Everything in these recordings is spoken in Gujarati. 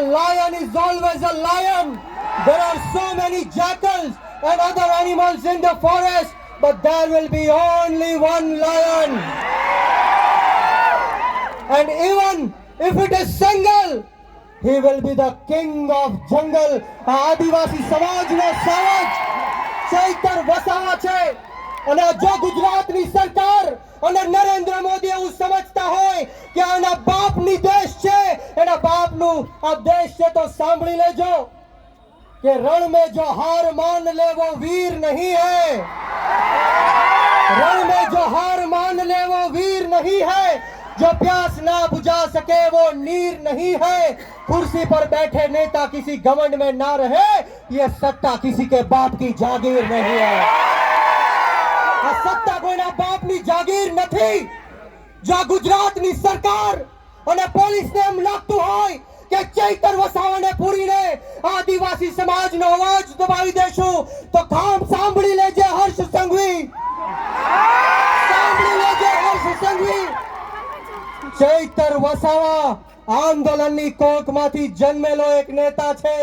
lion is always a lion. There are so many jackals and other animals in the forest, but there will be only one lion. And even if it is single, he will be the king of jungle. આદિવાસી સમાજનો સાવજ ચૈતર વસાવા છે. અને જો ગુજરાતની સરકાર અને નરેન્દ્ર મોદી એવું સમજતા હોય કે આના બાપની દેશ છે, એના બાપનું આ દેશ છે, તો સાંભળી લેજો કે રણ में जो हार मान ले वो वीर नहीं है. रण में जो हार मान ले वो वीर नहीं है. जो प्यास ना बुझा सके वो नीर नहीं है. कुर्सी पर बैठे नेता किसी घमंड में ना रहे, ये सत्ता किसी के बाप की जागीर नहीं है. આ સત્તા કોઈના બાપની જાગીર નથી. જો ગુજરાતની સરકાર અને પોલીસને એમ લાગતું હોય કે ચૈતર વસાવાને પૂરીને આદિવાસી સમાજનો અવાજ દબાવી દેશું, તો કામ સાંભળી લેજે હર્ષ સંઘવી. સાંભળી લેજે હર્ષ સંઘવી. ચૈતર વસાવા આંદોલનની કોકમાંથી જન્મેલો એક નેતા છે.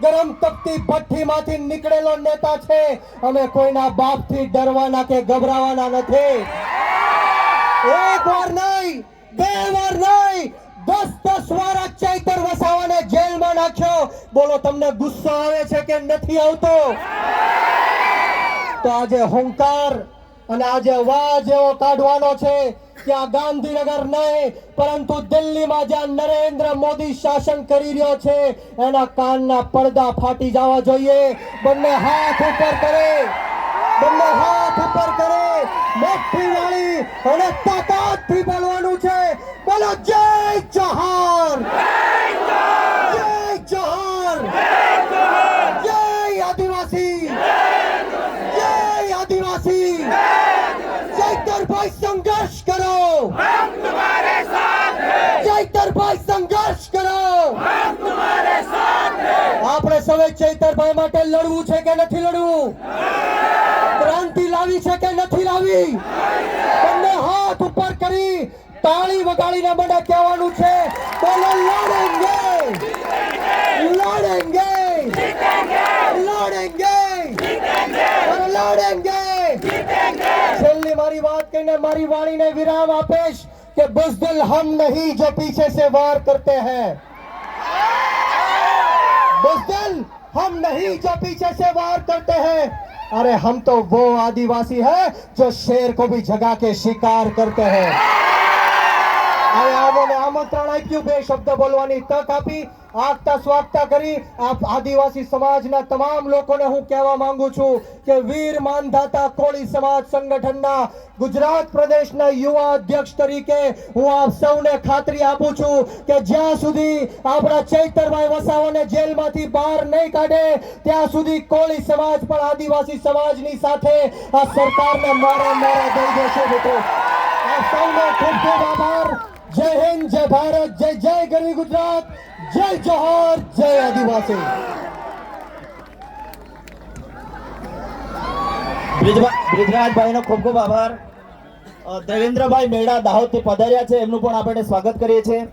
ગરમ તપતી ભઠ્ઠીમાંથી નીકળેલો નેતા છે. અમે કોઈના બાપથી ડરવાના કે ગભરાવાના નથી. એક વાર નહીં, બે વાર નહીં, 10 વાર ચૈતર વસાવાને જેલમાં નાખ્યો. બોલો તમને ગુસ્સો આવે છે કે નથી આવતો? તો આજે હુંકાર અને આજે અવાજ એવો કાઢવાનો છે કે આ ગાંધીનગર નહીં પરંતુ દિલ્હીમાં જ્યાં નરેન્દ્ર મોદી શાસન કરી રહ્યો છે એના કાનના પડદા ફાટી જવા જોઈએ. બંને હાથ ઉપર કરે, બંને હાથ ઉપર કરે, મુઠ્ઠી વાળી અને તાકાતથી બોલવાનું છે. બોલો જય જોહાર, જય જોહાર, જય આદિવાસી, જય આદિવાસી. ચૈતરભાઈ સંઘર્ષ કરો, हम तुम्हारे साथ हैं. ચૈતરભાઈ સંઘર્ષ કરો. हम तुम्हारे साथ हैं. આપણે સૌએ ચૈતરભાઈ માટે લડવું છે કે નથી લડવું? ક્રાંતિ લાવી છે કે નથી લાવી? બંને હાથ ઉપર કરી તાળી વગાડીને મને કહેવાનું છે, બોલો લડેંગે, લડેંગે, લડેંગે, લડેંગે. છેલ્લી મારી વાત કહીને મારી વાણીને વિરામ આપીશ કે બુઝદિલ હમ નહીં જો પીछे से वार करते हैं. बुज़दिल हम नहीं जो पीछे से वार करते हैं. अरे हम तो वो आदिवासी है जो शेर को भी जगा के शिकार करते हैं. આમને આમંત્રણ આપ્યું, બે શબ્દ બોલવાની તક આપી, આગતા સ્વાગતા કરી. આપ આદિવાસી સમાજના તમામ લોકોને હું કહેવા માંગુ છું કે વીર માનધાતા કોળી સમાજ સંગઠનના ગુજરાત પ્રદેશના યુવા અધ્યક્ષ તરીકે હું આપ સૌને ખાતરી આપું છું કે જ્યાં સુધી આપણા ચૈતરભાઈ વસાવાને જેલમાંથી બહાર નહીં કાઢે ત્યાં સુધી કોળી સમાજ પણ આદિવાસી સમાજની સાથે આ સરકારને મારા મારા દઈ દેશે. મિત્રો આપ સૌનો ખૂબ ખૂબ આભાર. જય હિન્દ, જય ભારત, જય જય ગરવી ગુજરાત, જય જોહાર, જય આદિવાસી. બ્રિજરાજભાઈનો ખૂબ ખૂબ આભાર. દેવેન્દ્રભાઈ મેડા દાહોદથી પધાર્યા છે, એમનું પણ આપણે સ્વાગત કરીએ છીએ.